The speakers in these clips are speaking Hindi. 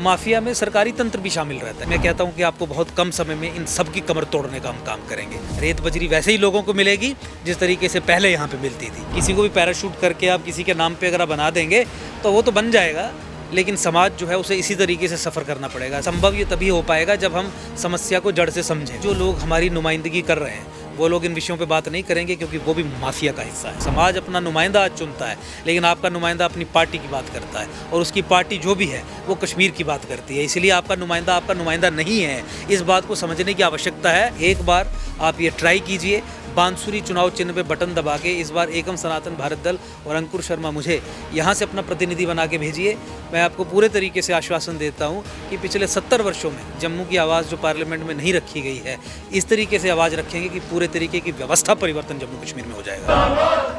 माफिया में सरकारी तंत्र भी शामिल रहता है। मैं कहता हूँ कि आपको बहुत कम समय में इन सब की कमर तोड़ने का हम काम करेंगे। रेत बजरी वैसे ही लोगों को मिलेगी जिस तरीके से पहले यहाँ पे मिलती थी। किसी को भी पैराशूट करके आप किसी के नाम पे अगर आप बना देंगे तो वो तो बन जाएगा, लेकिन समाज जो है उसे इसी तरीके से सफ़र करना पड़ेगा। संभव ये तभी हो पाएगा जब हम समस्या को जड़ से समझें। जो लोग हमारी नुमाइंदगी कर रहे हैं वो लोग इन विषयों पे बात नहीं करेंगे, क्योंकि वो भी माफिया का हिस्सा है। समाज अपना नुमाइंदा आज चुनता है, लेकिन आपका नुमाइंदा अपनी पार्टी की बात करता है, और उसकी पार्टी जो भी है वो कश्मीर की बात करती है। इसलिए आपका नुमाइंदा नहीं है। इस बात को समझने की आवश्यकता है। एक बार आप ये ट्राई कीजिए, बांसुरी चुनाव चिन्ह पे बटन दबा के इस बार एकम सनातन भारत दल और अंकुर शर्मा मुझे यहाँ से अपना प्रतिनिधि बना के भेजिए। मैं आपको पूरे तरीके से आश्वासन देता हूँ कि पिछले 70 वर्षों में जम्मू की आवाज़ जो पार्लियामेंट में नहीं रखी गई है, इस तरीके से आवाज़ रखेंगे कि पूरे तरीके की व्यवस्था परिवर्तन जम्मू कश्मीर में हो जाएगा।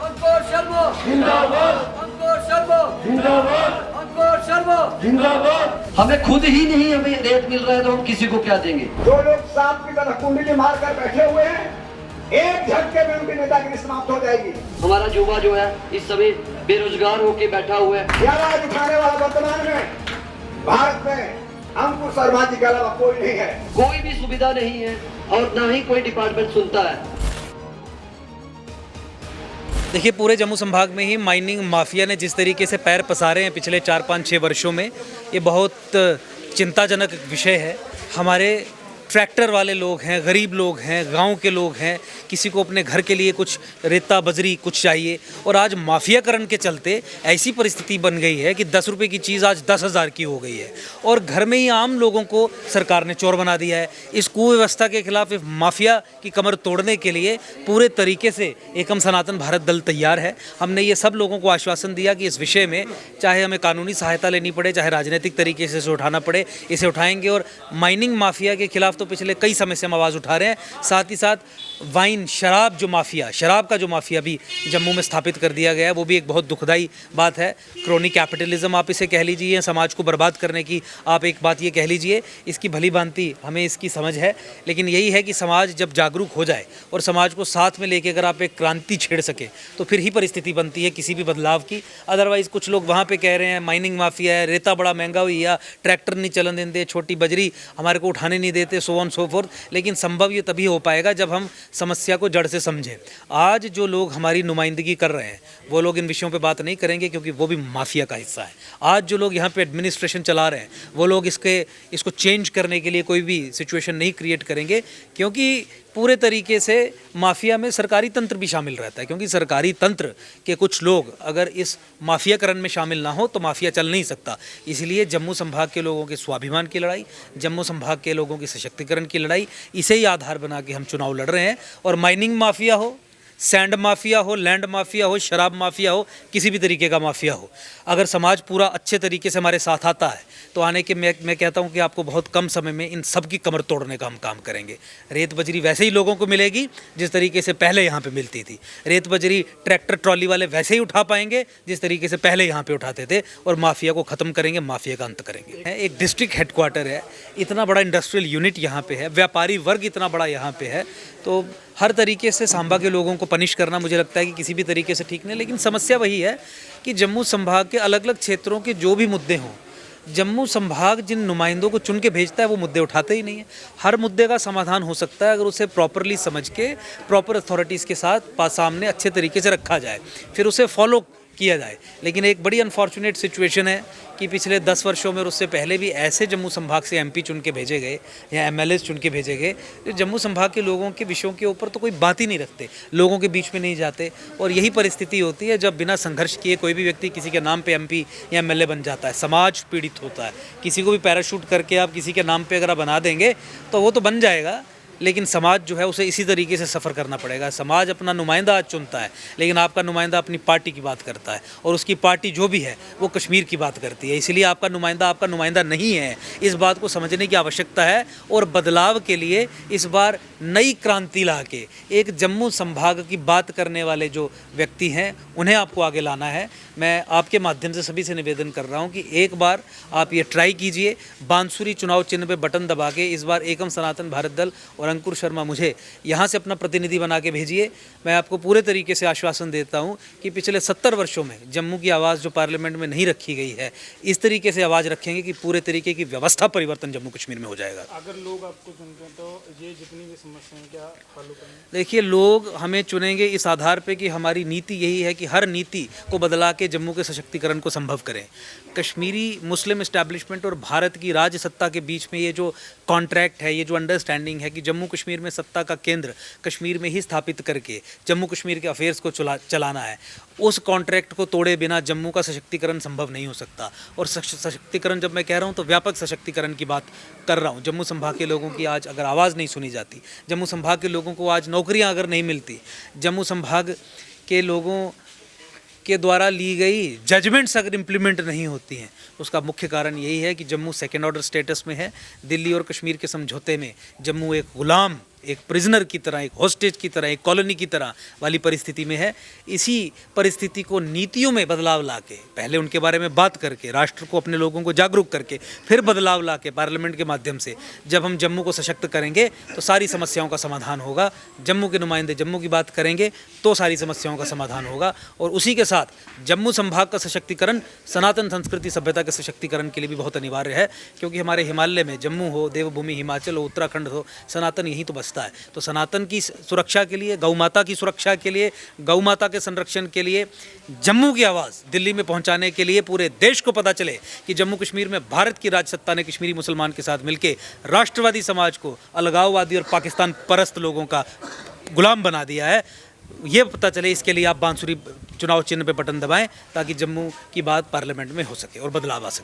अंकुर शर्मा जिंदाबाद, अंकुर शर्मा जिंदाबाद, अंकुर शर्मा जिंदाबाद। हमें खुद ही नहीं हमें रेत मिल रहा है तो हम किसी को क्या देंगे? जो लोग सांप की तरह कुंडली मार कर बैठे हुए हैं, एक झटके में उनकी नेतागिरी समाप्त हो जाएगी। हमारा युवा जो है इस समय बेरोजगार होकर बैठा हुआ है। यह आवाज उठाने वाला वर्तमान में भारत में अंकुर शर्मा जी के अलावा कोई नहीं है। कोई भी सुविधा नहीं है और ना ही कोई डिपार्टमेंट सुनता है। देखिए, पूरे जम्मू संभाग में ही माइनिंग माफिया ने जिस तरीके से पैर पसारे हैं पिछले 4-5-6 वर्षों में, ये बहुत चिंताजनक विषय है। हमारे ट्रैक्टर वाले लोग हैं, गरीब लोग हैं, गांव के लोग हैं, किसी को अपने घर के लिए कुछ रेता बजरी कुछ चाहिए, और आज माफियाकरण के चलते ऐसी परिस्थिति बन गई है कि 10 रुपये की चीज़ आज 10,000 की हो गई है, और घर में ही आम लोगों को सरकार ने चोर बना दिया है। इस कुव्यवस्था के खिलाफ इस माफिया की कमर तोड़ने के लिए पूरे तरीके से एकम सनातन भारत दल तैयार है। हमने ये सब लोगों को आश्वासन दिया कि इस विषय में चाहे हमें कानूनी सहायता लेनी पड़े, चाहे राजनीतिक तरीके से इसे उठाना पड़े, इसे उठाएंगे। और माइनिंग माफिया के खिलाफ तो पिछले कई समय से हम आवाज़ उठा रहे हैं। साथ ही साथ वाइन शराब का जो माफिया भी जम्मू में स्थापित कर दिया गया है, वो भी एक बहुत दुखदाई बात है। क्रोनी कैपिटलिज्म आप इसे कह लीजिए, समाज को बर्बाद करने की आप एक बात ये कह लीजिए। इसकी भली भांति हमें इसकी समझ है, लेकिन यही है कि समाज जब जागरूक हो जाए और समाज को साथ में लेके अगर आप एक क्रांति छेड़ सके तो फिर ही परिस्थिति बनती है किसी भी बदलाव की। अदरवाइज़ कुछ लोग वहाँ पे कह रहे हैं माइनिंग माफिया है, रेता बड़ा महंगा हुई, या ट्रैक्टर नहीं चलन देते, छोटी बजरी हमारे को उठाने नहीं देते, सो ऑन सो फोर्थ। लेकिन संभव ये तभी हो पाएगा जब हम समस्या को जड़ से समझें। आज जो लोग हमारी नुमाइंदगी कर रहे हैं वो लोग इन विषयों पे बात नहीं करेंगे, क्योंकि वो भी माफिया का हिस्सा है। आज जो लोग यहाँ पे एडमिनिस्ट्रेशन चला रहे हैं वो लोग इसको चेंज करने के लिए कोई भी सिचुएशन नहीं क्रिएट करेंगे, क्योंकि पूरे तरीके से माफिया में सरकारी तंत्र भी शामिल रहता है। क्योंकि सरकारी तंत्र के कुछ लोग अगर इस माफियाकरण में शामिल ना हो तो माफिया चल नहीं सकता। इसलिए जम्मू संभाग के लोगों के स्वाभिमान की लड़ाई, जम्मू संभाग के लोगों के सशक्तिकरण की लड़ाई, इसे ही आधार बना के हम चुनाव लड़ रहे हैं। और माइनिंग माफिया हो, सैंड माफिया हो, लैंड माफिया हो, शराब माफिया हो, किसी भी तरीके का माफिया हो, अगर समाज पूरा अच्छे तरीके से हमारे साथ आता है तो आने के मैं कहता हूं कि आपको बहुत कम समय में इन सब की कमर तोड़ने का हम काम करेंगे। रेत बजरी वैसे ही लोगों को मिलेगी जिस तरीके से पहले यहाँ पे मिलती थी। रेत बजरी ट्रैक्टर ट्रॉली वाले वैसे ही उठा पाएंगे जिस तरीके से पहले यहाँ पे उठाते थे, और माफिया को ख़त्म करेंगे, माफिया का अंत करेंगे। एक डिस्ट्रिक्ट हेडक्वार्टर है, इतना बड़ा इंडस्ट्रियल यूनिट यहाँ पे है, व्यापारी वर्ग इतना बड़ा यहाँ पे है, तो हर तरीके से सांबा के लोगों को पनिश करना मुझे लगता है कि किसी भी तरीके से ठीक नहीं। लेकिन समस्या वही है कि जम्मू संभाग के अलग अलग क्षेत्रों के जो भी मुद्दे हों, जम्मू संभाग जिन नुमाइंदों को चुन के भेजता है वो मुद्दे उठाते ही नहीं है। हर मुद्दे का समाधान हो सकता है अगर उसे प्रॉपरली समझ के प्रॉपर अथॉरिटीज़ के साथ सामने अच्छे तरीके से रखा जाए, फिर उसे फॉलो किया जाए। लेकिन एक बड़ी अनफॉर्चुनेट सिचुएशन है कि पिछले 10 वर्षों में और उससे पहले भी ऐसे जम्मू संभाग से एमपी चुन के भेजे गए या एमएलए चुन के भेजे गए जो जम्मू संभाग के लोगों के विषयों के ऊपर तो कोई बात ही नहीं रखते, लोगों के बीच में नहीं जाते। और यही परिस्थिति होती है जब बिना संघर्ष किए कोई भी व्यक्ति किसी के नाम पे एमपी या एमएलए बन जाता है। समाज पीड़ित होता है। किसी को भी पैराशूट करके आप किसी के नाम पर अगर आप बना देंगे तो वो तो बन जाएगा, लेकिन समाज जो है उसे इसी तरीके से सफ़र करना पड़ेगा। समाज अपना नुमाइंदा आज चुनता है, लेकिन आपका नुमाइंदा अपनी पार्टी की बात करता है, और उसकी पार्टी जो भी है वो कश्मीर की बात करती है। इसलिए आपका नुमाइंदा नहीं है। इस बात को समझने की आवश्यकता है, और बदलाव के लिए इस बार नई क्रांति ला के एक जम्मू संभाग की बात करने वाले जो व्यक्ति हैं उन्हें आपको आगे लाना है। मैं आपके माध्यम से सभी से निवेदन कर रहा हूँ कि एक बार आप ये ट्राई कीजिए, बांसुरी चुनाव चिन्ह पे बटन दबा के इस बार एकम सनातन भारत दल और और अंकुर शर्मा मुझे यहाँ से अपना प्रतिनिधि बना के भेजिए। मैं आपको पूरे तरीके से आश्वासन देता हूँ कि पिछले 70 वर्षों में जम्मू की आवाज़ जो पार्लियामेंट में नहीं रखी गई है, इस तरीके से आवाज़ रखेंगे कि पूरे तरीके की व्यवस्था परिवर्तन जम्मू कश्मीर में हो जाएगा। अगर लोग आपको चुनते हैं तो ये जितनी भी समस्याएं क्या हल करेंगे? देखिए, लोग हमें चुनेंगे इस आधार पे कि हमारी नीति यही है कि हर नीति को बदला के जम्मू के सशक्तिकरण को संभव करें। कश्मीरी मुस्लिम इस्टेब्लिशमेंट और भारत की राज्य सत्ता के बीच में ये जो कॉन्ट्रैक्ट है, ये जो अंडरस्टैंडिंग है कि जम्मू कश्मीर में सत्ता का केंद्र कश्मीर में ही स्थापित करके जम्मू कश्मीर के अफेयर्स को चलाना है, उस कॉन्ट्रैक्ट को तोड़े बिना जम्मू का सशक्तिकरण संभव नहीं हो सकता। और सशक्तिकरण जब मैं कह रहा हूँ तो व्यापक सशक्तिकरण की बात कर रहा हूँ। जम्मू संभाग के लोगों की आज अगर आवाज़ नहीं सुनी जाती, जम्मू संभाग के लोगों को आज नौकरियाँ अगर नहीं मिलती, जम्मू संभाग के लोगों के द्वारा ली गई जजमेंट्स अगर इम्प्लीमेंट नहीं होती हैं, उसका मुख्य कारण यही है कि जम्मू सेकेंड ऑर्डर स्टेटस में है। दिल्ली और कश्मीर के समझौते में जम्मू एक गुलाम, एक प्रिजनर की तरह, एक हॉस्टेज की तरह, एक कॉलोनी की तरह वाली परिस्थिति में है। इसी परिस्थिति को नीतियों में बदलाव लाके, पहले उनके बारे में बात करके, राष्ट्र को, अपने लोगों को जागरूक करके, फिर बदलाव लाके पार्लियामेंट के माध्यम से जब हम जम्मू को सशक्त करेंगे तो सारी समस्याओं का समाधान होगा। जम्मू के नुमाइंदे जम्मू की बात करेंगे तो सारी समस्याओं का समाधान होगा। और उसी के साथ जम्मू संभाग का सशक्तिकरण सनातन संस्कृति सभ्यता के सशक्तिकरण के लिए भी बहुत अनिवार्य है, क्योंकि हमारे हिमालय में जम्मू हो, देवभूमि हिमाचल हो, उत्तराखंड हो, सनातन यहीं तो बसता है। तो सनातन की सुरक्षा के लिए, गौ माता की सुरक्षा के लिए, गौ माता के संरक्षण के लिए, जम्मू की आवाज़ दिल्ली में पहुंचाने के लिए, पूरे देश को पता चले कि जम्मू कश्मीर में भारत की राज सत्ता ने कश्मीरी मुसलमान के साथ मिलकर राष्ट्रवादी समाज को अलगाववादी और पाकिस्तान परस्त लोगों का गुलाम बना दिया है, ये पता चले, इसके लिए आप बांसुरी चुनाव चिन्ह पे बटन दबाएं ताकि जम्मू की बात पार्लियामेंट में हो सके और बदलाव आ सके।